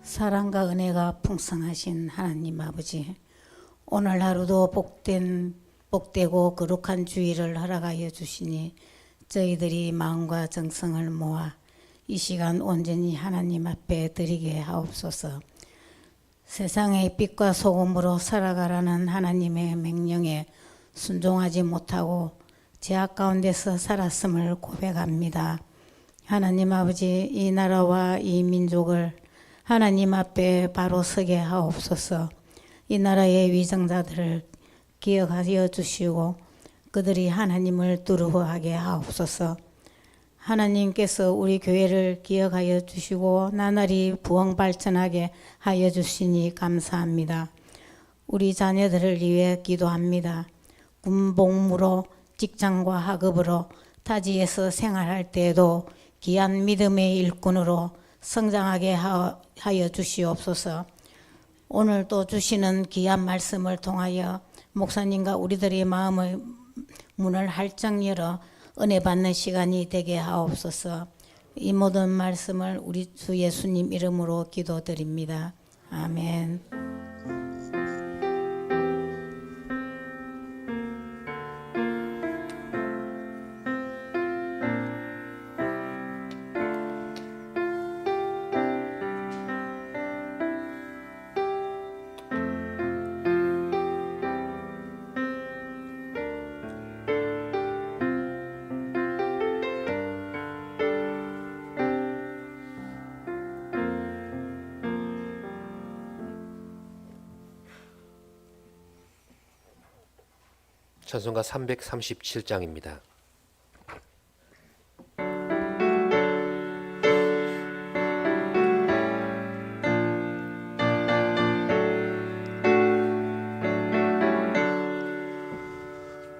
사랑과 은혜가 풍성하신 하나님 아버지, 오늘 하루도 복되고 거룩한 주일을 허락하여 주시니 저희들이 마음과 정성을 모아 이 시간 온전히 하나님 앞에 드리게 하옵소서. 세상의 빛과 소금으로 살아가라는 하나님의 명령에 순종하지 못하고 죄악 가운데서 살았음을 고백합니다. 하나님 아버지, 이 나라와 이 민족을 하나님 앞에 바로 서게 하옵소서. 이 나라의 위정자들을 기억하여 주시고 그들이 하나님을 두려워하게 하옵소서. 하나님께서 우리 교회를 기억하여 주시고 나날이 부흥발전하게 하여 주시니 감사합니다. 우리 자녀들을 위해 기도합니다. 군복무로 직장과 학업으로 타지에서 생활할 때에도 귀한 믿음의 일꾼으로 성장하게 하여 주시옵소서. 오늘 또 주시는 귀한 말씀을 통하여 목사님과 우리들의 마음의 문을 활짝 열어 은혜 받는 시간이 되게 하옵소서. 이 모든 말씀을 우리 주 예수님 이름으로 기도드립니다. 아멘. 찬송가 337장입니다.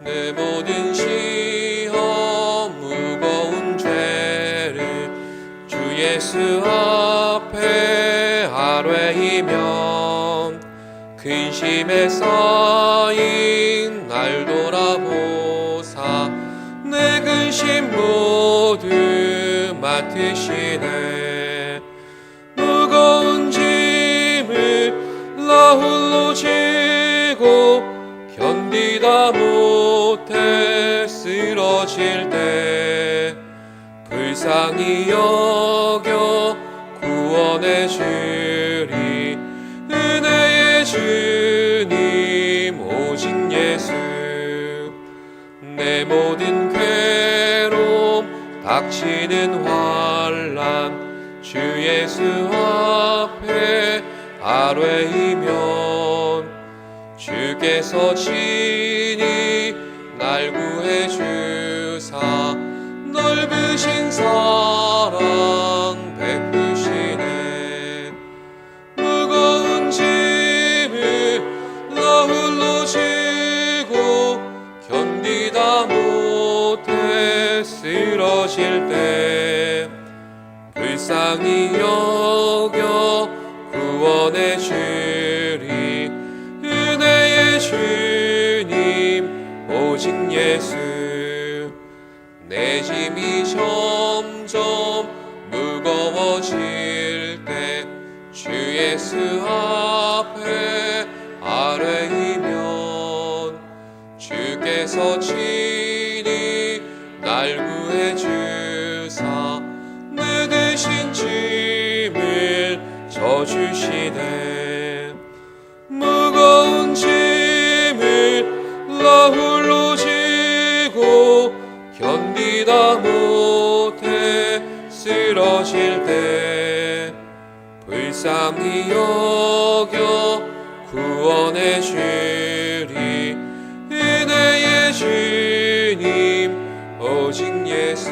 내 모든 시험 무거운 죄를 주 예수 앞에 아뢰이면 근심에 쌓인 날 돌아보사 내 근심 모두 맡으시네. 무거운 짐을 나 홀로 지고 견디다 못해 쓰러질 때 불쌍히 여겨 구원해 주리. 은혜의 주님 오직 예수. 내 모든 괴로움 닥치는 환난 주 예수 앞에 아뢰이면 주께서 친히 날 구해 주사 넓으신 사랑 베푸시네. 무거운 짐을 나 홀로 지고 견디다 못해 쓰러질 때 불쌍히 여겨 구원해 주리. 은혜의 주님 오직 예수. 내 짐이 점점 무거워질 때 주 예수 앞에 아뢰이면 주께서 친히 날 구해 주사 내 대신 짐을 져주시네. 무거운 짐을 나 홀로 지고 견디다 못해 쓰러질 때 불쌍히 여겨 구원해 주리. 은혜의 주님 오직 예수.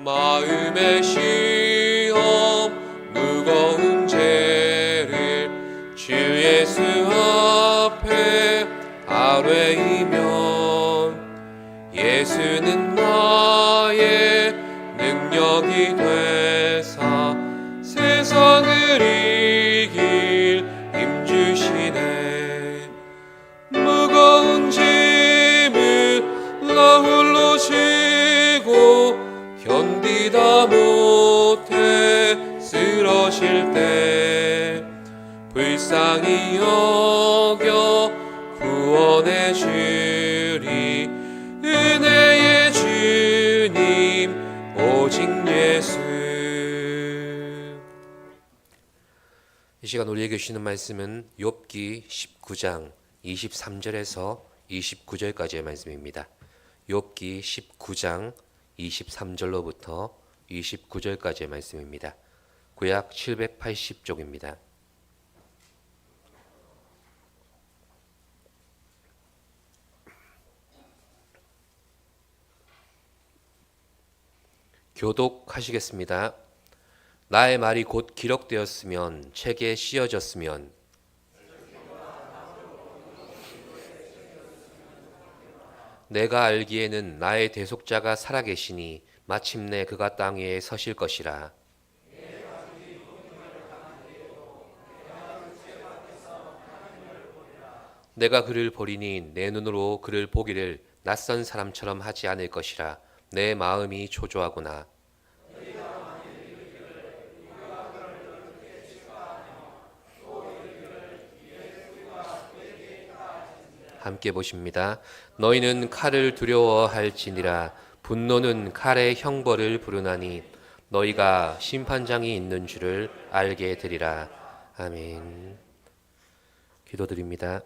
마음의 시험 무거운 죄를 주 예수 앞에 아뢰이면 예수는 나의 능력이 되사 세상을 이길 힘 주시네. 무거운 짐을 나 홀로 지고 견디다 못해 쓰러질 불쌍히 여겨 구원해 주리. 은혜의 주님 오직 예수. 이 시간 우리에게 주시는 말씀은 욥기 19장 23절에서 29절까지의 말씀입니다. 욥기 19장 23절로부터 29절까지의 말씀입니다. 구약 780쪽입니다. 교독하시겠습니다. 나의 말이 곧 기록되었으면, 책에 씌어졌으면, 내가 알기에는 나의 대속자가 살아계시니 마침내 그가 땅 위에 서실 것이라. 내가 그를 보리니 내 눈으로 그를 보기를 낯선 사람처럼 하지 않을 것이라. 내 마음이 초조하구나. 함께 보십니다. 너희는 칼을 두려워할지니라. 분노는 칼의 형벌을 부르나니 너희가 심판장이 있는 줄을 알게 되리라. 아멘. 기도드립니다.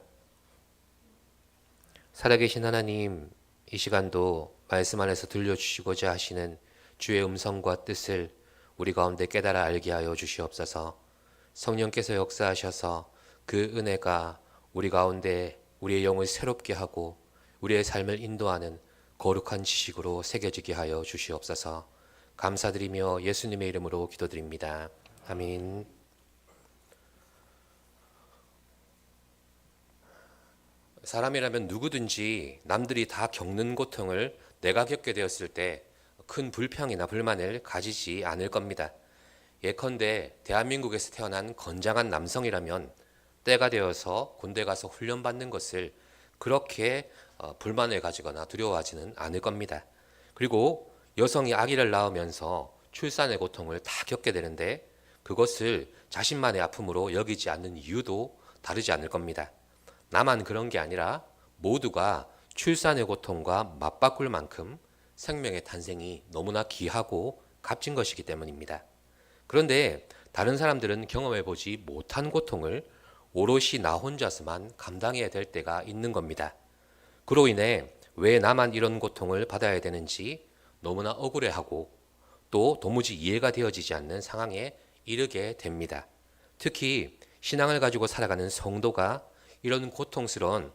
살아계신 하나님, 이 시간도 말씀 안에서 들려주시고자 하시는 주의 음성과 뜻을 우리 가운데 깨달아 알게 하여 주시옵소서. 성령께서 역사하셔서 그 은혜가 우리 가운데 우리의 영을 새롭게 하고 우리의 삶을 인도하는 거룩한 지식으로 새겨지게 하여 주시옵소서. 감사드리며 예수님의 이름으로 기도드립니다. 아멘. 사람이라면 누구든지 남들이 다 겪는 고통을 내가 겪게 되었을 때 큰 불평이나 불만을 가지지 않을 겁니다. 예컨대 대한민국에서 태어난 건장한 남성이라면 때가 되어서 군대 가서 훈련받는 것을 그렇게 불만을 가지거나 두려워하지는 않을 겁니다. 그리고 여성이 아기를 낳으면서 출산의 고통을 다 겪게 되는데 그것을 자신만의 아픔으로 여기지 않는 이유도 다르지 않을 겁니다. 나만 그런 게 아니라 모두가 출산의 고통과 맞바꿀 만큼 생명의 탄생이 너무나 귀하고 값진 것이기 때문입니다. 그런데 다른 사람들은 경험해보지 못한 고통을 오롯이 나 혼자서만 감당해야 될 때가 있는 겁니다. 그로 인해 왜 나만 이런 고통을 받아야 되는지 너무나 억울해하고 또 도무지 이해가 되어지지 않는 상황에 이르게 됩니다. 특히 신앙을 가지고 살아가는 성도가 이런 고통스러운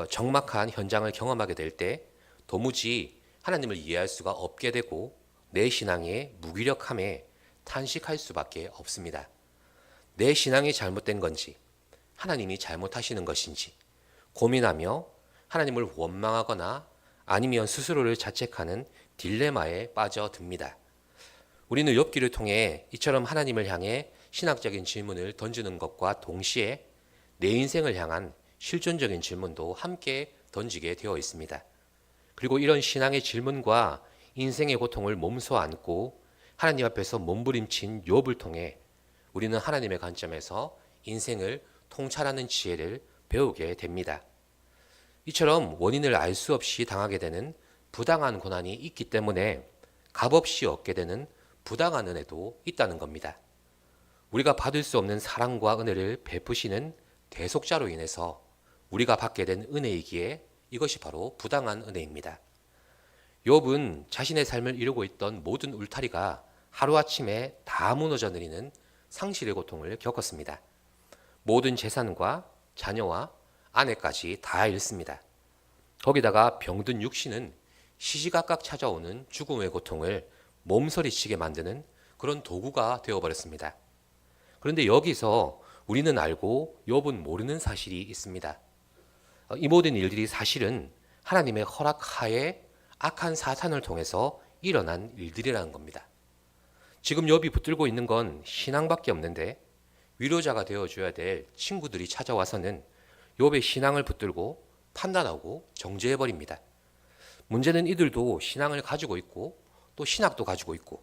적막한 현장을 경험하게 될 때 도무지 하나님을 이해할 수가 없게 되고 내 신앙의 무기력함에 탄식할 수밖에 없습니다. 내 신앙이 잘못된 건지 하나님이 잘못하시는 것인지 고민하며 하나님을 원망하거나 아니면 스스로를 자책하는 딜레마에 빠져듭니다. 우리는 욥기를 통해 이처럼 하나님을 향해 신학적인 질문을 던지는 것과 동시에 내 인생을 향한 실존적인 질문도 함께 던지게 되어 있습니다. 그리고 이런 신앙의 질문과 인생의 고통을 몸소 안고 하나님 앞에서 몸부림친 욥을 통해 우리는 하나님의 관점에서 인생을 통찰하는 지혜를 배우게 됩니다. 이처럼 원인을 알 수 없이 당하게 되는 부당한 고난이 있기 때문에 값없이 얻게 되는 부당한 은혜도 있다는 겁니다. 우리가 받을 수 없는 사랑과 은혜를 베푸시는 대속자로 인해서 우리가 받게 된 은혜이기에 이것이 바로 부당한 은혜입니다. 욥은 자신의 삶을 이루고 있던 모든 울타리가 하루아침에 다 무너져 내리는 상실의 고통을 겪었습니다. 모든 재산과 자녀와 아내까지 다 잃습니다. 거기다가 병든 육신은 시시각각 찾아오는 죽음의 고통을 몸서리치게 만드는 그런 도구가 되어버렸습니다. 그런데 여기서 우리는 알고 욥은 모르는 사실이 있습니다. 이 모든 일들이 사실은 하나님의 허락하에 악한 사탄을 통해서 일어난 일들이라는 겁니다. 지금 욥이 붙들고 있는 건 신앙밖에 없는데 위로자가 되어줘야 될 친구들이 찾아와서는 욥의 신앙을 붙들고 판단하고 정죄해버립니다. 문제는 이들도 신앙을 가지고 있고 또 신학도 가지고 있고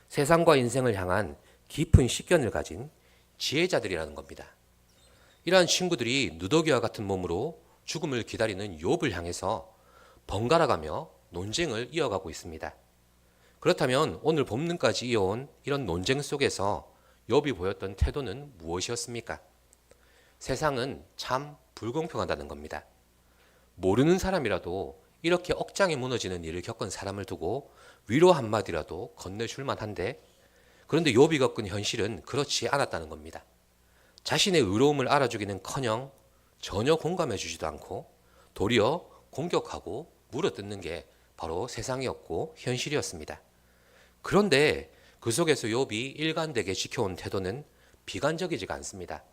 세상과 인생을 향한 깊은 식견을 가진 지혜자들이라는 겁니다. 이러한 친구들이 누더기와 같은 몸으로 죽음을 기다리는 욥을 향해서 번갈아가며 논쟁을 이어가고 있습니다. 그렇다면 오늘 본문까지 이어온 이런 논쟁 속에서 욥이 보였던 태도는 무엇이었습니까? 세상은 참 불공평하다는 겁니다. 모르는 사람이라도 이렇게 억장이 무너지는 일을 겪은 사람을 두고 위로 한마디라도 건네줄 만한데, 그런데 욥이 겪은 현실은 그렇지 않았다는 겁니다. 자신의 의로움을 알아주기는커녕 전혀 공감해 주지도 않고 도리어 공격하고 물어뜯는 게 바로 세상이었고 현실이었습니다. 그런데 그 속에서 욥이 일관되게 지켜온 태도는 비관적이지가 않습니다.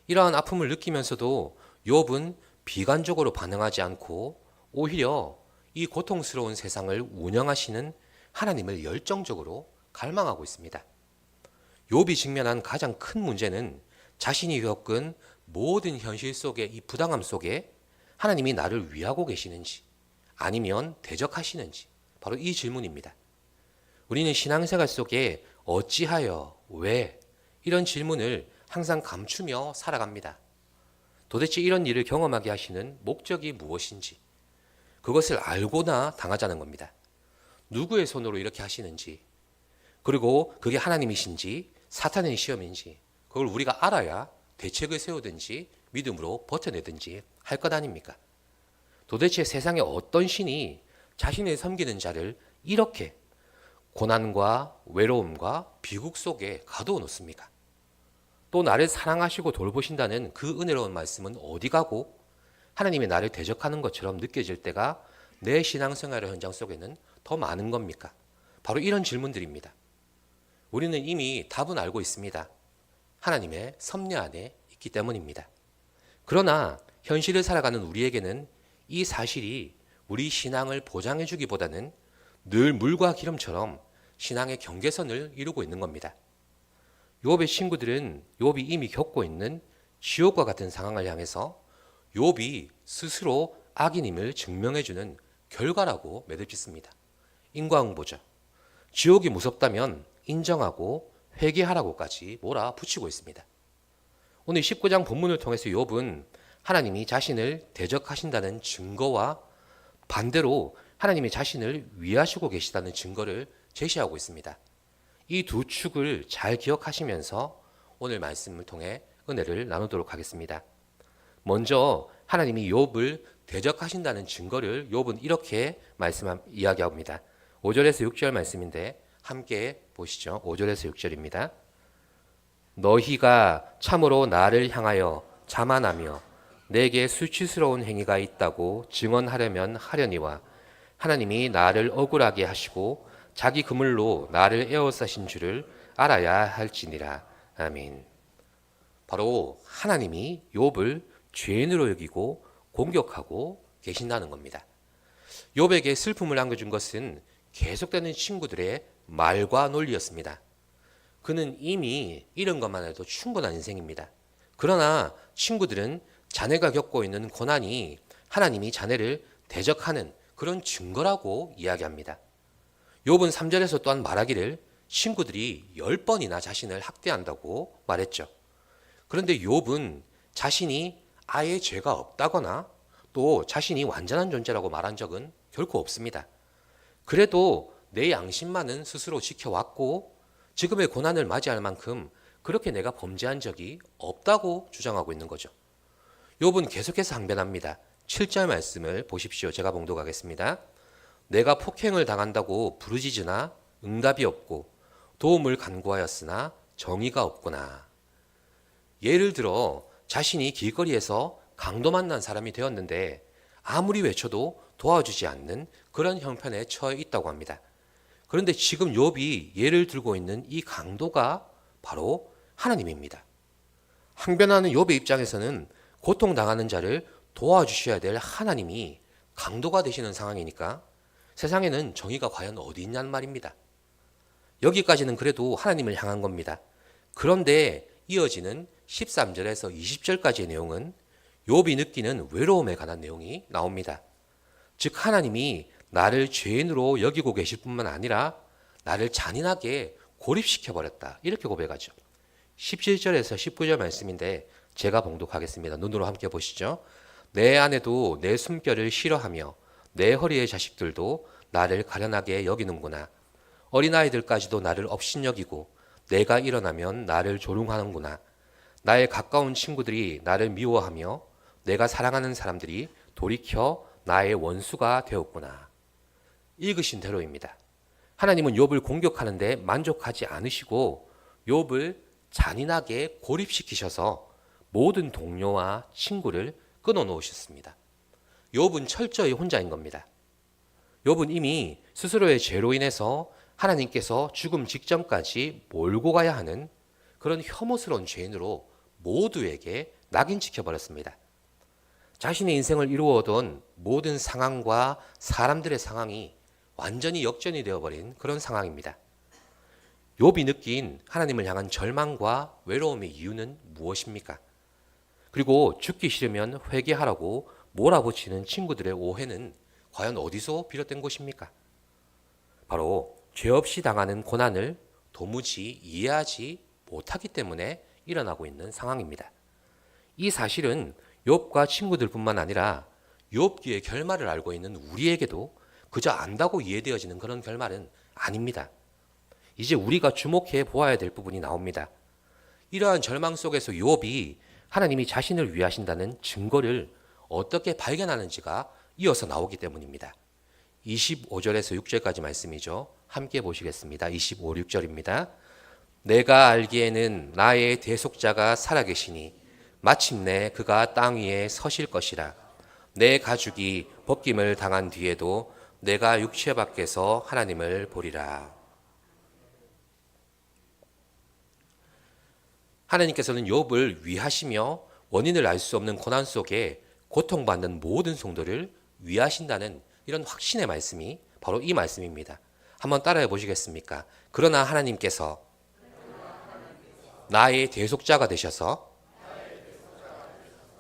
이러한 아픔을 느끼면서도 욥은 비관적으로 반응하지 않고 오히려 이 고통스러운 세상을 운영하시는 하나님을 열정적으로 갈망하고 있습니다. 욥이 직면한 가장 큰 문제는 자신이 겪은 모든 현실 속의 이 부당함 속에 하나님이 나를 위하고 계시는지 아니면 대적하시는지, 바로 이 질문입니다. 우리는 신앙생활 속에 어찌하여, 왜, 이런 질문을 항상 감추며 살아갑니다. 도대체 이런 일을 경험하게 하시는 목적이 무엇인지, 그것을 알고나 당하자는 겁니다. 누구의 손으로 이렇게 하시는지, 그리고 그게 하나님이신지 사탄의 시험인지, 그걸 우리가 알아야 대책을 세우든지 믿음으로 버텨내든지 할 것 아닙니까? 도대체 세상에 어떤 신이 자신을 섬기는 자를 이렇게 고난과 외로움과 비극 속에 가두어 놓습니까? 또 나를 사랑하시고 돌보신다는 그 은혜로운 말씀은 어디 가고 하나님이 나를 대적하는 것처럼 느껴질 때가 내 신앙생활의 현장 속에는 더 많은 겁니까? 바로 이런 질문들입니다. 우리는 이미 답은 알고 있습니다. 하나님의 섭리 안에 있기 때문입니다. 그러나 현실을 살아가는 우리에게는 이 사실이 우리 신앙을 보장해 주기보다는 늘 물과 기름처럼 신앙의 경계선을 이루고 있는 겁니다. 욥의 친구들은 욥이 이미 겪고 있는 지옥과 같은 상황을 향해서 욥이 스스로 악인임을 증명해 주는 결과라고 매듭짓습니다. 인과응보죠. 지옥이 무섭다면 인정하고 회개하라고까지 몰아붙이고 있습니다. 오늘 19장 본문을 통해서 욥은 하나님이 자신을 대적하신다는 증거와 반대로 하나님이 자신을 위하시고 계시다는 증거를 제시하고 있습니다. 이 두 축을 잘 기억하시면서 오늘 말씀을 통해 은혜를 나누도록 하겠습니다. 먼저 하나님이 욥을 대적하신다는 증거를 욥은 이렇게 이야기합니다. 5절에서 6절 말씀인데 함께 보시죠. 5절에서 6절입니다. 너희가 참으로 나를 향하여 자만하며 내게 수치스러운 행위가 있다고 증언하려면 하려니와 하나님이 나를 억울하게 하시고 자기 그물로 나를 에워싸신 줄을 알아야 할지니라. 아멘. 바로 하나님이 욥을 죄인으로 여기고 공격하고 계신다는 겁니다. 욥에게 슬픔을 안겨준 것은 계속되는 친구들의 말과 논리였습니다. 그는 이미 이런 것만 해도 충분한 인생입니다. 그러나 친구들은 자네가 겪고 있는 고난이 하나님이 자네를 대적하는 그런 증거라고 이야기합니다. 욥은 3절에서 또한 말하기를 친구들이 10번이나 자신을 학대한다고 말했죠. 그런데 욥은 자신이 아예 죄가 없다거나 또 자신이 완전한 존재라고 말한 적은 결코 없습니다. 그래도 내 양심만은 스스로 지켜왔고 지금의 고난을 맞이할 만큼 그렇게 내가 범죄한 적이 없다고 주장하고 있는 거죠. 욥은 계속해서 항변합니다. 7절 말씀을 보십시오. 제가 봉독하겠습니다. 내가 폭행을 당한다고 부르짖으나 응답이 없고 도움을 간구하였으나 정의가 없구나. 예를 들어 자신이 길거리에서 강도 만난 사람이 되었는데 아무리 외쳐도 도와주지 않는 그런 형편에 처해 있다고 합니다. 그런데 지금 욥이 예를 들고 있는 이 강도가 바로 하나님입니다. 항변하는 욥의 입장에서는 고통당하는 자를 도와주셔야 될 하나님이 강도가 되시는 상황이니까 세상에는 정의가 과연 어디 있냐는 말입니다. 여기까지는 그래도 하나님을 향한 겁니다. 그런데 이어지는 13절에서 20절까지의 내용은 욥이 느끼는 외로움에 관한 내용이 나옵니다. 즉 하나님이 나를 죄인으로 여기고 계실 뿐만 아니라 나를 잔인하게 고립시켜버렸다. 이렇게 고백하죠. 17절에서 19절 말씀인데 제가 봉독하겠습니다. 눈으로 함께 보시죠. 내 아내도 내 숨결을 싫어하며 내 허리의 자식들도 나를 가련하게 여기는구나. 어린아이들까지도 나를 업신여기고 내가 일어나면 나를 조롱하는구나. 나의 가까운 친구들이 나를 미워하며 내가 사랑하는 사람들이 돌이켜 나의 원수가 되었구나. 읽으신 대로입니다. 하나님은 욥을 공격하는데 만족하지 않으시고 욥을 잔인하게 고립시키셔서 모든 동료와 친구를 끊어놓으셨습니다. 욥은 철저히 혼자인 겁니다. 욥은 이미 스스로의 죄로 인해서 하나님께서 죽음 직전까지 몰고 가야 하는 그런 혐오스러운 죄인으로 모두에게 낙인찍혀버렸습니다. 자신의 인생을 이루어오던 모든 상황과 사람들의 상황이 완전히 역전이 되어버린 그런 상황입니다. 욥이 느낀 하나님을 향한 절망과 외로움의 이유는 무엇입니까? 그리고 죽기 싫으면 회개하라고 몰아붙이는 친구들의 오해는 과연 어디서 비롯된 것입니까? 바로 죄 없이 당하는 고난을 도무지 이해하지 못하기 때문에 일어나고 있는 상황입니다. 이 사실은 욥과 친구들뿐만 아니라 욥기의 결말을 알고 있는 우리에게도 그저 안다고 이해되어지는 그런 결말은 아닙니다. 이제 우리가 주목해 보아야 될 부분이 나옵니다. 이러한 절망 속에서 욥이 하나님이 자신을 위하신다는 증거를 어떻게 발견하는지가 이어서 나오기 때문입니다. 25절에서 6절까지 말씀이죠. 함께 보시겠습니다. 25, 6절입니다. 내가 알기에는 나의 대속자가 살아계시니 마침내 그가 땅 위에 서실 것이라. 내 가죽이 벗김을 당한 뒤에도 내가 육체 밖에서 하나님을 보리라. 하나님께서는 욥을 위하시며 원인을 알 수 없는 고난 속에 고통받는 모든 성도를 위하신다는 이런 확신의 말씀이 바로 이 말씀입니다. 한번 따라해 보시겠습니까? 그러나 하나님께서 나의 대속자가 되셔서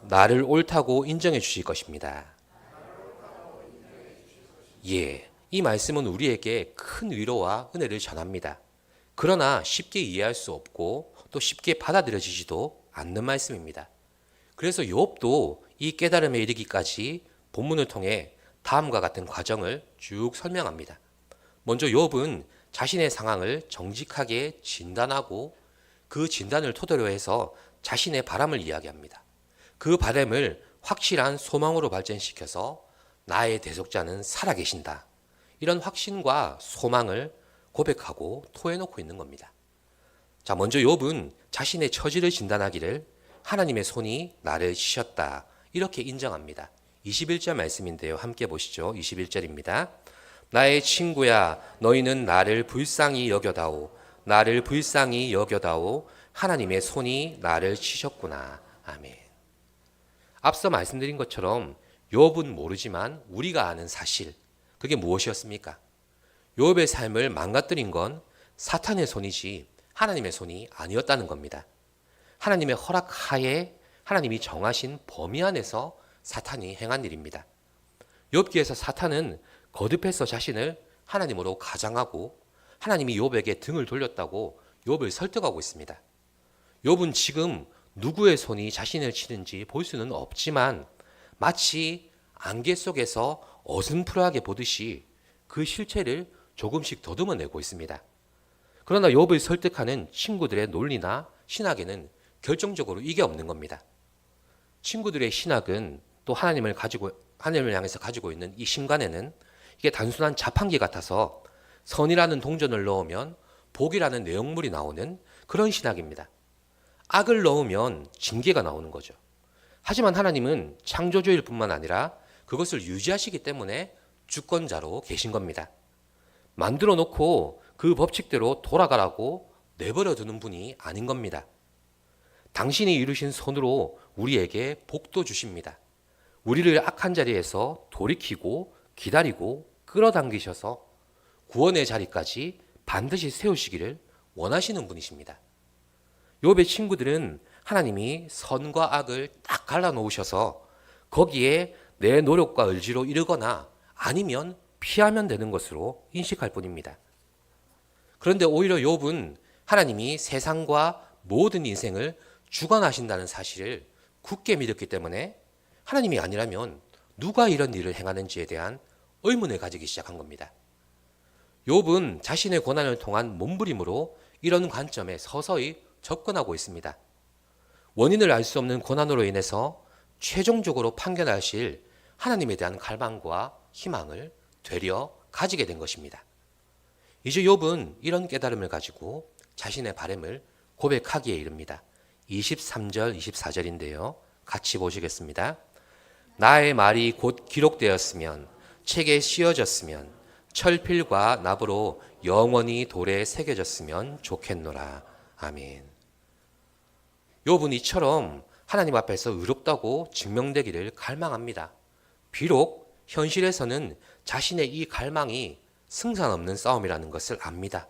나를 옳다고 인정해 주실 것입니다. 예, 이 말씀은 우리에게 큰 위로와 은혜를 전합니다. 그러나 쉽게 이해할 수 없고 또 쉽게 받아들여지지도 않는 말씀입니다. 그래서 욥도 이 깨달음에 이르기까지 본문을 통해 다음과 같은 과정을 쭉 설명합니다. 먼저 욥은 자신의 상황을 정직하게 진단하고 그 진단을 토대로 해서 자신의 바람을 이야기합니다. 그 바람을 확실한 소망으로 발전시켜서 나의 대속자는 살아계신다. 이런 확신과 소망을 고백하고 토해놓고 있는 겁니다. 자, 먼저 욥은 자신의 처지를 진단하기를 하나님의 손이 나를 치셨다. 이렇게 인정합니다. 21절 말씀인데요. 함께 보시죠. 21절입니다. 나의 친구야, 너희는 나를 불쌍히 여겨다오. 나를 불쌍히 여겨다오. 하나님의 손이 나를 치셨구나. 아멘. 앞서 말씀드린 것처럼 욥은 모르지만 우리가 아는 사실, 그게 무엇이었습니까? 욥의 삶을 망가뜨린 건 사탄의 손이지 하나님의 손이 아니었다는 겁니다. 하나님의 허락하에 하나님이 정하신 범위 안에서 사탄이 행한 일입니다. 욥기에서 사탄은 거듭해서 자신을 하나님으로 가장하고 하나님이 욥에게 등을 돌렸다고 욥을 설득하고 있습니다. 욥은 지금 누구의 손이 자신을 치는지 볼 수는 없지만 마치 안개 속에서 어슴푸레하게 보듯이 그 실체를 조금씩 더듬어내고 있습니다. 그러나 욥을 설득하는 친구들의 논리나 신학에는 결정적으로 이게 없는 겁니다. 친구들의 신학은 또 하나님을 향해서 가지고 있는 이 신관에는 이게 단순한 자판기 같아서 선이라는 동전을 넣으면 복이라는 내용물이 나오는 그런 신학입니다. 악을 넣으면 징계가 나오는 거죠. 하지만 하나님은 창조주일 뿐만 아니라 그것을 유지하시기 때문에 주권자로 계신 겁니다. 만들어 놓고 그 법칙대로 돌아가라고 내버려 두는 분이 아닌 겁니다. 당신이 이루신 손으로 우리에게 복도 주십니다. 우리를 악한 자리에서 돌이키고 기다리고 끌어당기셔서 구원의 자리까지 반드시 세우시기를 원하시는 분이십니다. 욥의 친구들은 하나님이 선과 악을 딱 갈라놓으셔서 거기에 내 노력과 의지로 이르거나 아니면 피하면 되는 것으로 인식할 뿐입니다. 그런데 오히려 욥은 하나님이 세상과 모든 인생을 주관하신다는 사실을 굳게 믿었기 때문에 하나님이 아니라면 누가 이런 일을 행하는지에 대한 의문을 가지기 시작한 겁니다. 욥은 자신의 고난을 통한 몸부림으로 이런 관점에 서서히 접근하고 있습니다. 원인을 알 수 없는 고난으로 인해서 최종적으로 판결하실 하나님에 대한 갈망과 희망을 되려 가지게 된 것입니다. 이제 욥은 이런 깨달음을 가지고 자신의 바람을 고백하기에 이릅니다. 23절, 24절인데요. 같이 보시겠습니다. 나의 말이 곧 기록되었으면, 책에 씌어졌으면, 철필과 납으로 영원히 돌에 새겨졌으면 좋겠노라. 아멘. 욥은 이처럼 하나님 앞에서 의롭다고 증명되기를 갈망합니다. 비록 현실에서는 자신의 이 갈망이 승산 없는 싸움이라는 것을 압니다.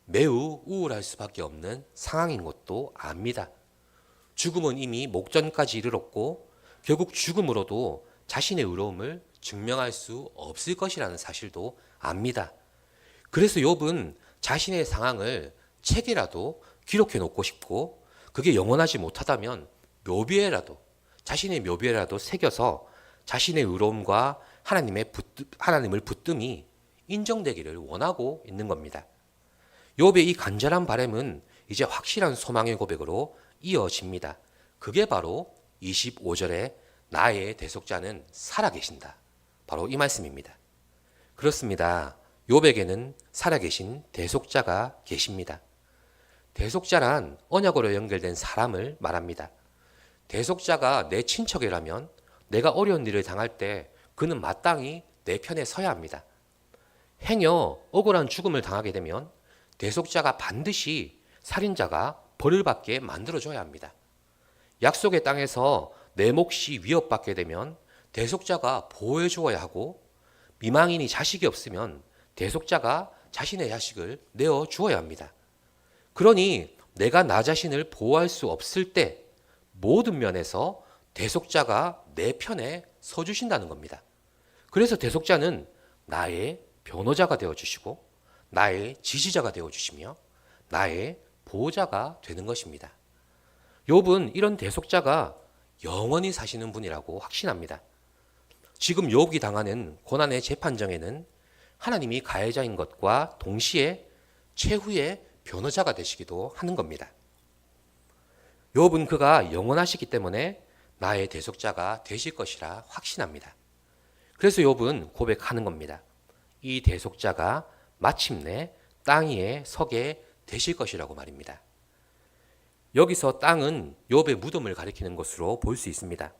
매우 우울할 수밖에 없는 상황인 것도 압니다. 죽음은 이미 목전까지 이르렀고 결국 죽음으로도 자신의 의로움을 증명할 수 없을 것이라는 사실도 압니다. 그래서 욥은 자신의 상황을 책이라도 기록해 놓고 싶고, 그게 영원하지 못하다면 묘비에라도, 자신의 묘비에라도 새겨서 자신의 의로움과 하나님을 붙듦이 인정되기를 원하고 있는 겁니다. 욥의 이 간절한 바람은 이제 확실한 소망의 고백으로 이어집니다. 그게 바로 25절에 나의 대속자는 살아계신다. 바로 이 말씀입니다. 그렇습니다. 욥에게는 살아계신 대속자가 계십니다. 대속자란 언약으로 연결된 사람을 말합니다. 대속자가 내 친척이라면 내가 어려운 일을 당할 때 그는 마땅히 내 편에 서야 합니다. 행여 억울한 죽음을 당하게 되면 대속자가 반드시 살인자가 벌을 받게 만들어줘야 합니다. 약속의 땅에서 내 몫이 위협받게 되면 대속자가 보호해 주어야 하고, 미망인이 자식이 없으면 대속자가 자신의 자식을 내어 주어야 합니다. 그러니 내가 나 자신을 보호할 수 없을 때 모든 면에서 대속자가 내 편에 서주신다는 겁니다. 그래서 대속자는 나의 변호자가 되어주시고 나의 지지자가 되어주시며 나의 보호자가 되는 것입니다. 욥은 이런 대속자가 영원히 사시는 분이라고 확신합니다. 지금 욥이 당하는 고난의 재판정에는 하나님이 가해자인 것과 동시에 최후의 변호자가 되시기도 하는 겁니다. 욥은 그가 영원하시기 때문에 나의 대속자가 되실 것이라 확신합니다. 그래서 욥은 고백하는 겁니다. 이 대속자가 마침내 땅 위에 서게 되실 것이라고 말입니다. 여기서 땅은 욥의 무덤을 가리키는 것으로 볼 수 있습니다.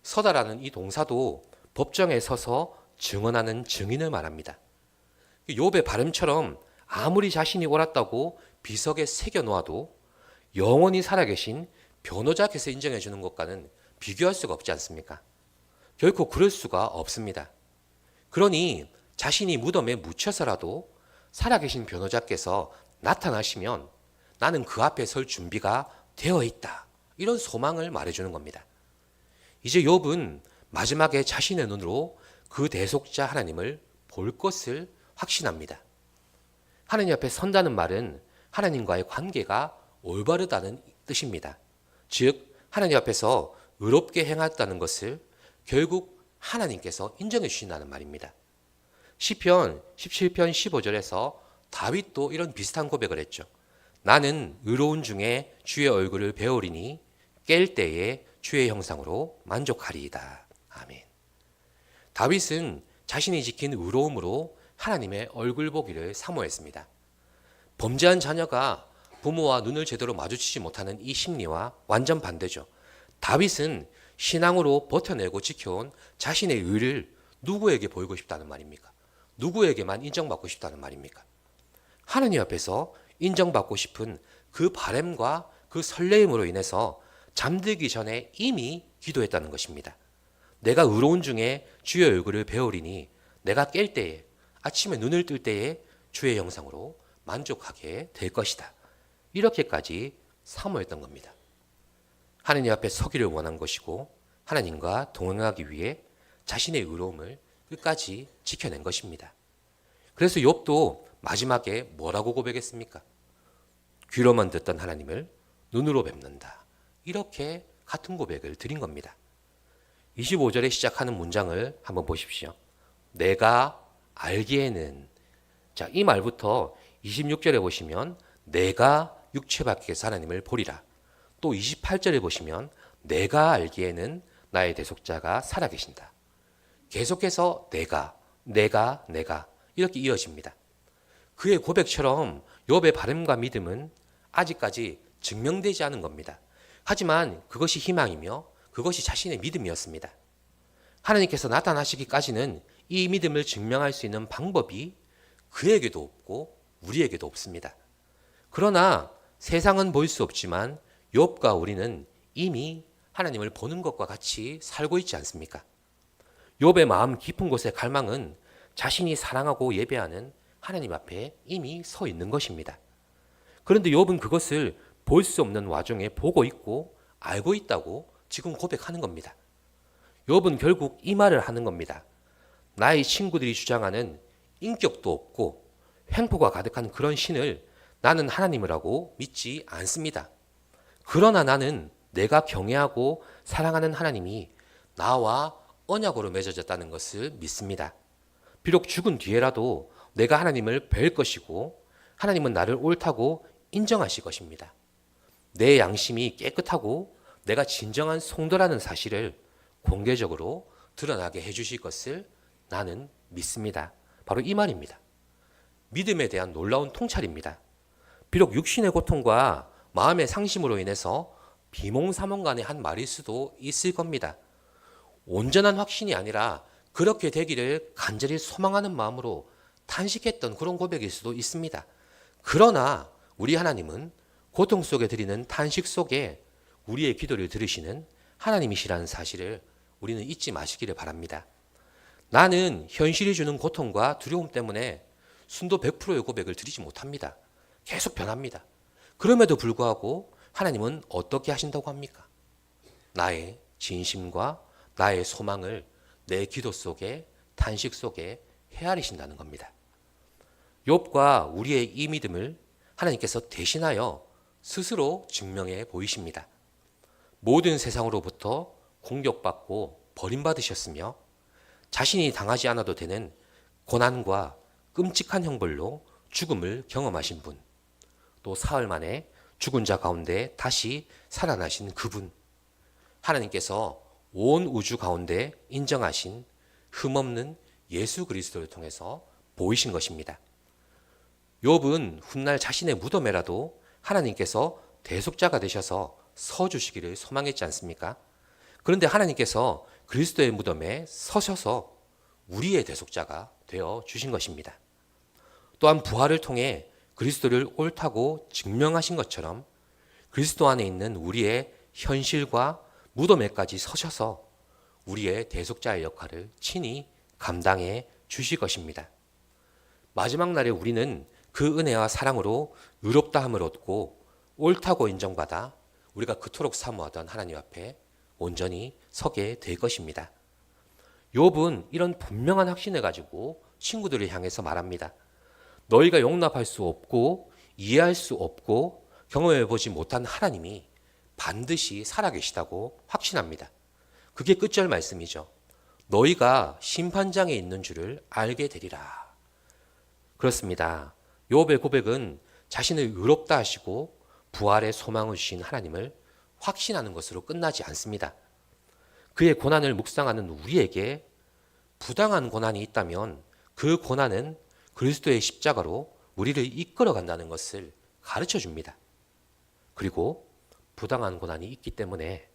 서다라는 이 동사도 법정에 서서 증언하는 증인을 말합니다. 욥의 발음처럼 아무리 자신이 옳았다고 비석에 새겨 놓아도 영원히 살아계신 변호자께서 인정해 주는 것과는 비교할 수가 없지 않습니까? 결코 그럴 수가 없습니다. 그러니 자신이 무덤에 묻혀서라도 살아계신 변호자께서 나타나시면 나는 그 앞에 설 준비가 되어 있다. 이런 소망을 말해주는 겁니다. 이제 욥은 마지막에 자신의 눈으로 그 대속자 하나님을 볼 것을 확신합니다. 하나님 앞에 선다는 말은 하나님과의 관계가 올바르다는 뜻입니다. 즉 하나님 앞에서 의롭게 행했다는 것을 결국 하나님께서 인정해 주신다는 말입니다. 시편 17편 15절에서 다윗도 이런 비슷한 고백을 했죠. 나는 의로운 중에 주의 얼굴을 배우리니 깰 때에 주의 형상으로 만족하리이다. 아멘. 다윗은 자신이 지킨 의로움으로 하나님의 얼굴 보기를 사모했습니다. 범죄한 자녀가 부모와 눈을 제대로 마주치지 못하는 이 심리와 완전 반대죠. 다윗은 신앙으로 버텨내고 지켜온 자신의 의를 누구에게 보이고 싶다는 말입니까? 누구에게만 인정받고 싶다는 말입니까? 하나님 앞에서 인정받고 싶은 그 바람과 그 설레임으로 인해서 잠들기 전에 이미 기도했다는 것입니다. 내가 의로운 중에 주의 얼굴을 배우리니 내가 깰 때에, 아침에 눈을 뜰 때에 주의 형상으로 만족하게 될 것이다. 이렇게까지 사모했던 겁니다. 하나님 앞에 서기를 원한 것이고 하나님과 동행하기 위해 자신의 의로움을 끝까지 지켜낸 것입니다. 그래서 욥도 마지막에 뭐라고 고백했습니까? 귀로만 듣던 하나님을 눈으로 뵙는다. 이렇게 같은 고백을 드린 겁니다. 25절에 시작하는 문장을 한번 보십시오. 내가 알기에는, 자, 이 말부터 26절에 보시면 내가 육체 밖에서 하나님을 보리라. 또 28절에 보시면 내가 알기에는 나의 대속자가 살아계신다. 계속해서 내가 이렇게 이어집니다. 그의 고백처럼 욥의 바람과 믿음은 아직까지 증명되지 않은 겁니다. 하지만 그것이 희망이며 그것이 자신의 믿음이었습니다. 하나님께서 나타나시기까지는 이 믿음을 증명할 수 있는 방법이 그에게도 없고 우리에게도 없습니다. 그러나 세상은 볼 수 없지만 욥과 우리는 이미 하나님을 보는 것과 같이 살고 있지 않습니까? 욥의 마음 깊은 곳의 갈망은 자신이 사랑하고 예배하는 하나님 앞에 이미 서 있는 것입니다. 그런데 욥은 그것을 볼 수 없는 와중에 보고 있고 알고 있다고 지금 고백하는 겁니다. 욥은 결국 이 말을 하는 겁니다. 나의 친구들이 주장하는 인격도 없고 횡포가 가득한 그런 신을 나는 하나님이라고 믿지 않습니다. 그러나 나는 내가 경외하고 사랑하는 하나님이 나와 언약으로 맺어졌다는 것을 믿습니다. 비록 죽은 뒤에라도 내가 하나님을 뵐 것이고 하나님은 나를 옳다고 인정하실 것입니다. 내 양심이 깨끗하고 내가 진정한 성도라는 사실을 공개적으로 드러나게 해주실 것을 나는 믿습니다. 바로 이 말입니다. 믿음에 대한 놀라운 통찰입니다. 비록 육신의 고통과 마음의 상심으로 인해서 비몽사몽간의 한 말일 수도 있을 겁니다. 온전한 확신이 아니라 그렇게 되기를 간절히 소망하는 마음으로 탄식했던 그런 고백일 수도 있습니다. 그러나 우리 하나님은 고통 속에 드리는 탄식 속에 우리의 기도를 들으시는 하나님이시라는 사실을 우리는 잊지 마시기를 바랍니다. 나는 현실이 주는 고통과 두려움 때문에 순도 100%의 고백을 드리지 못합니다. 계속 변합니다. 그럼에도 불구하고 하나님은 어떻게 하신다고 합니까? 나의 진심과 나의 소망을 내 기도 속에 탄식 속에 헤아리신다는 겁니다. 욥과 우리의 이 믿음을 하나님께서 대신하여 스스로 증명해 보이십니다. 모든 세상으로부터 공격받고 버림받으셨으며 자신이 당하지 않아도 되는 고난과 끔찍한 형벌로 죽음을 경험하신 분, 또 사흘 만에 죽은 자 가운데 다시 살아나신 그분, 하나님께서 온 우주 가운데 인정하신 흠없는 예수 그리스도를 통해서 보이신 것입니다. 욥은 훗날 자신의 무덤에라도 하나님께서 대속자가 되셔서 서주시기를 소망했지 않습니까? 그런데 하나님께서 그리스도의 무덤에 서셔서 우리의 대속자가 되어 주신 것입니다. 또한 부활을 통해 그리스도를 옳다고 증명하신 것처럼 그리스도 안에 있는 우리의 현실과 무덤에까지 서셔서 우리의 대속자의 역할을 친히 감당해 주실 것입니다. 마지막 날에 우리는 그 은혜와 사랑으로 의롭다함을 얻고 옳다고 인정받아 우리가 그토록 사모하던 하나님 앞에 온전히 서게 될 것입니다. 욥은 이런 분명한 확신을 가지고 친구들을 향해서 말합니다. 너희가 용납할 수 없고 이해할 수 없고 경험해 보지 못한 하나님이 반드시 살아계시다고 확신합니다. 그게 끝절 말씀이죠. 너희가 심판장에 있는 줄을 알게 되리라. 그렇습니다. 욥의 고백은 자신을 의롭다 하시고 부활의 소망을 주신 하나님을 확신하는 것으로 끝나지 않습니다. 그의 고난을 묵상하는 우리에게 부당한 고난이 있다면 그 고난은 그리스도의 십자가로 우리를 이끌어 간다는 것을 가르쳐 줍니다. 그리고 부당한 고난이 있기 때문에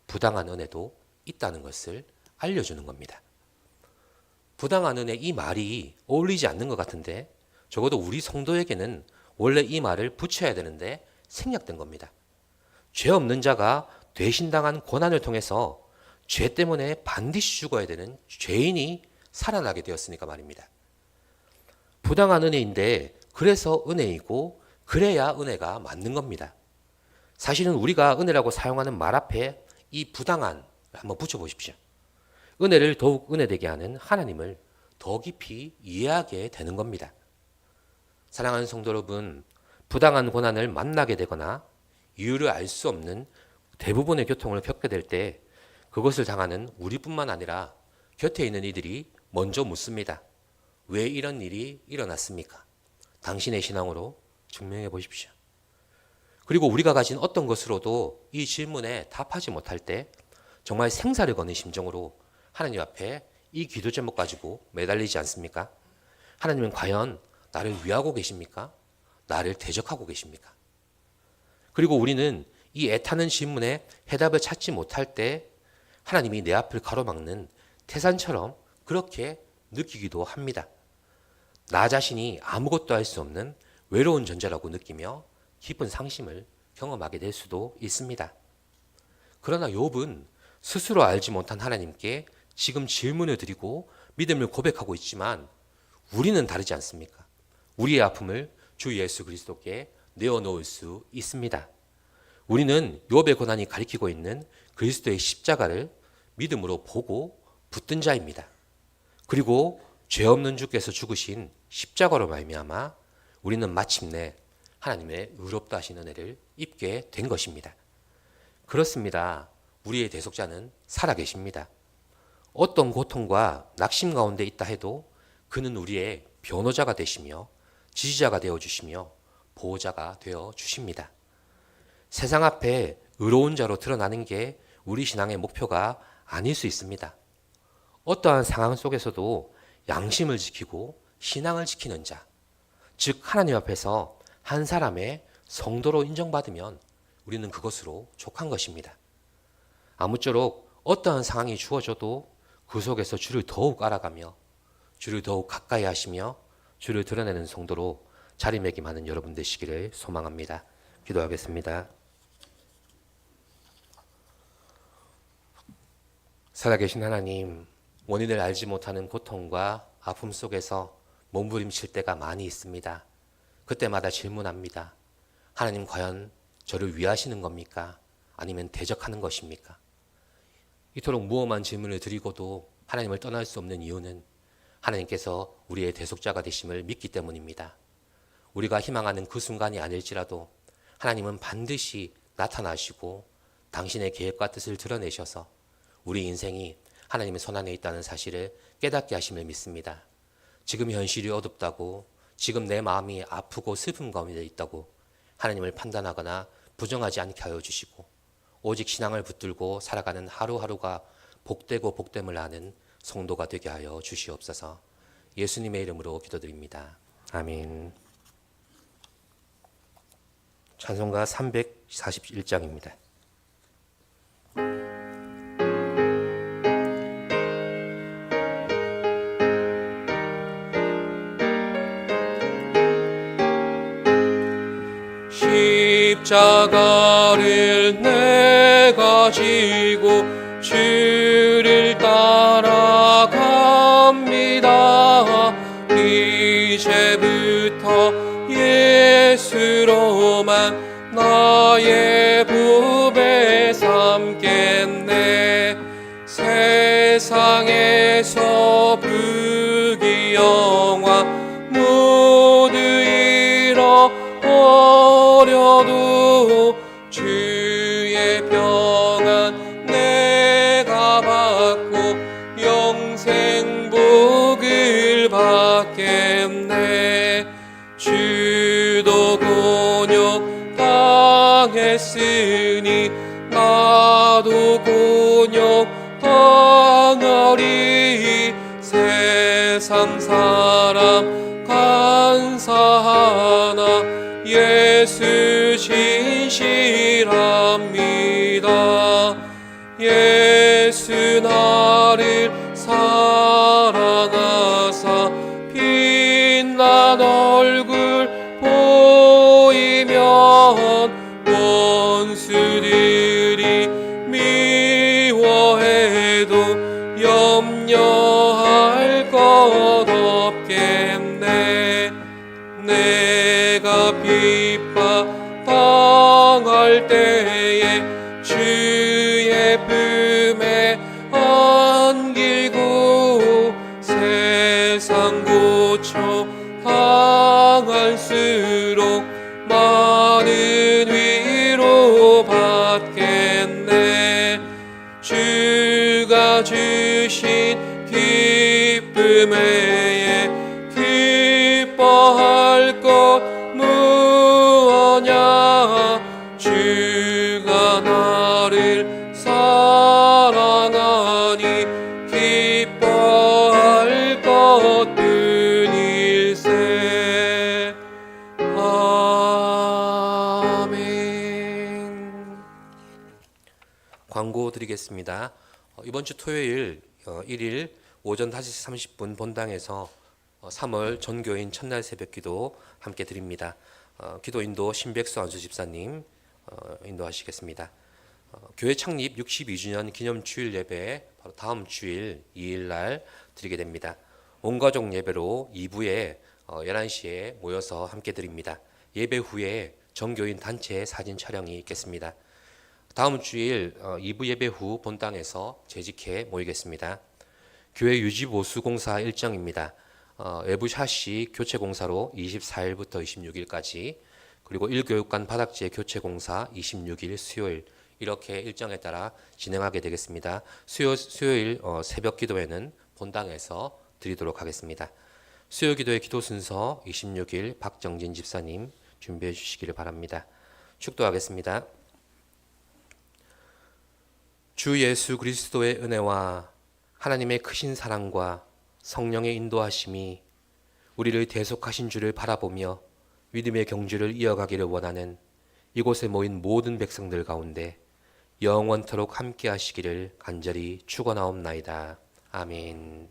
부당한 은혜도 있다는 것을 알려주는 겁니다. 부당한 은혜 이 말이 어울리지 않는 것 같은데 적어도 우리 성도에게는 원래 이 말을 붙여야 되는데 생략된 겁니다. 죄 없는 자가 대신당한 고난을 통해서 죄 때문에 반드시 죽어야 되는 죄인이 살아나게 되었으니까 말입니다. 부당한 은혜인데 그래서 은혜이고 그래야 은혜가 맞는 겁니다. 사실은 우리가 은혜라고 사용하는 말 앞에 이 부당한 한번 붙여보십시오. 은혜를 더욱 은혜되게 하는 하나님을 더 깊이 이해하게 되는 겁니다. 사랑하는 성도 여러분, 부당한 고난을 만나게 되거나 이유를 알 수 없는 대부분의 교통을 겪게 될 때 그것을 당하는 우리뿐만 아니라 곁에 있는 이들이 먼저 묻습니다. 왜 이런 일이 일어났습니까? 당신의 신앙으로 증명해 보십시오. 그리고 우리가 가진 어떤 것으로도 이 질문에 답하지 못할 때 정말 생사를 거는 심정으로 하나님 앞에 이 기도 제목 가지고 매달리지 않습니까? 하나님은 과연 나를 위하고 계십니까? 나를 대적하고 계십니까? 그리고 우리는 이 애타는 질문에 해답을 찾지 못할 때 하나님이 내 앞을 가로막는 태산처럼 그렇게 느끼기도 합니다. 나 자신이 아무것도 할 수 없는 외로운 존재라고 느끼며 깊은 상심을 경험하게 될 수도 있습니다. 그러나 욥은 스스로 알지 못한 하나님께 지금 질문을 드리고 믿음을 고백하고 있지만 우리는 다르지 않습니까? 우리의 아픔을 주 예수 그리스도께 내어놓을 수 있습니다. 우리는 욥의 고난이 가리키고 있는 그리스도의 십자가를 믿음으로 보고 붙든 자입니다. 그리고 죄 없는 주께서 죽으신 십자가로 말미암아 우리는 마침내 하나님의 의롭다 하신 은혜를 입게 된 것입니다. 그렇습니다. 우리의 대속자는 살아계십니다. 어떤 고통과 낙심 가운데 있다 해도 그는 우리의 변호자가 되시며 지지자가 되어주시며 보호자가 되어주십니다. 세상 앞에 의로운 자로 드러나는 게 우리 신앙의 목표가 아닐 수 있습니다. 어떠한 상황 속에서도 양심을 지키고 신앙을 지키는 자, 즉 하나님 앞에서 한 사람의 성도로 인정받으면 우리는 그것으로 족한 것입니다. 아무쪼록 어떠한 상황이 주어져도 그 속에서 주를 더욱 알아가며 주를 더욱 가까이 하시며 주를 드러내는 성도로 자리매김하는 여러분 되시기를 소망합니다. 기도하겠습니다. 살아계신 하나님, 원인을 알지 못하는 고통과 아픔 속에서 몸부림칠 때가 많이 있습니다. 그때마다 질문합니다. 하나님 과연 저를 위하시는 겁니까? 아니면 대적하는 것입니까? 이토록 무엄한 질문을 드리고도 하나님을 떠날 수 없는 이유는 하나님께서 우리의 대속자가 되심을 믿기 때문입니다. 우리가 희망하는 그 순간이 아닐지라도 하나님은 반드시 나타나시고 당신의 계획과 뜻을 드러내셔서 우리 인생이 하나님의 손안에 있다는 사실을 깨닫게 하심을 믿습니다. 지금 현실이 어둡다고, 지금 내 마음이 아프고 슬픔 가운데 있다고 하나님을 판단하거나 부정하지 않게 하여 주시고 오직 신앙을 붙들고 살아가는 하루하루가 복되고 복됨을 아는 성도가 되게 하여 주시옵소서. 예수님의 이름으로 기도드립니다. 아멘. 찬송가 341장입니다. 십자가를 내가 지고 주를 따라갑니다. 이제부터 예수로만 나의 부배 삼겠네. 세상에서 부귀영화 모두 잃어버려도 주의 평안 내가 받고 영생 복을 받겠네. 주도 곤욕 당했으니 나도 곤욕 당하리. 세상 사람 간사하나 예수 진실합니다. 예수 나를 사랑하사 빛난 얼굴 보이면 원수들이 미워해도 염려할 것 없겠네. 내가 핍박 당할 때에 주의 품에 안기고 세상 고초 당할수록 많은 위로 받겠네. 주신 기쁨 외에 기뻐할 것 무엇냐. 주가 나를 사랑하니 기뻐할 것뿐일세. 아멘. 광고 드리겠습니다. 이번 주 토요일 1일 오전 5시 30분 본당에서 3월 전교인 첫날 새벽기도 함께 드립니다. 기도 인도 신백수 안수 집사님 인도하시겠습니다. 교회 창립 62주년 기념 주일 예배 바로 다음 주일 2일 날 드리게 됩니다. 온 가족 예배로 2부에 11시에 모여서 함께 드립니다. 예배 후에 전교인 단체 사진 촬영이 있겠습니다. 다음 주일 2부 예배 후 본당에서 재직해 모이겠습니다. 교회 유지보수 공사 일정입니다. 외부 샤시 교체 공사로 24일부터 26일까지, 그리고 1교육관 바닥재 교체 공사 26일 수요일, 이렇게 일정에 따라 진행하게 되겠습니다. 수요일 새벽 기도회는 본당에서 드리도록 하겠습니다. 수요 기도의 기도 순서 26일 박정진 집사님 준비해 주시기를 바랍니다. 축도하겠습니다. 주 예수 그리스도의 은혜와 하나님의 크신 사랑과 성령의 인도하심이 우리를 대속하신 주를 바라보며 믿음의 경주를 이어가기를 원하는 이곳에 모인 모든 백성들 가운데 영원토록 함께 하시기를 간절히 축원하옵나이다. 아멘.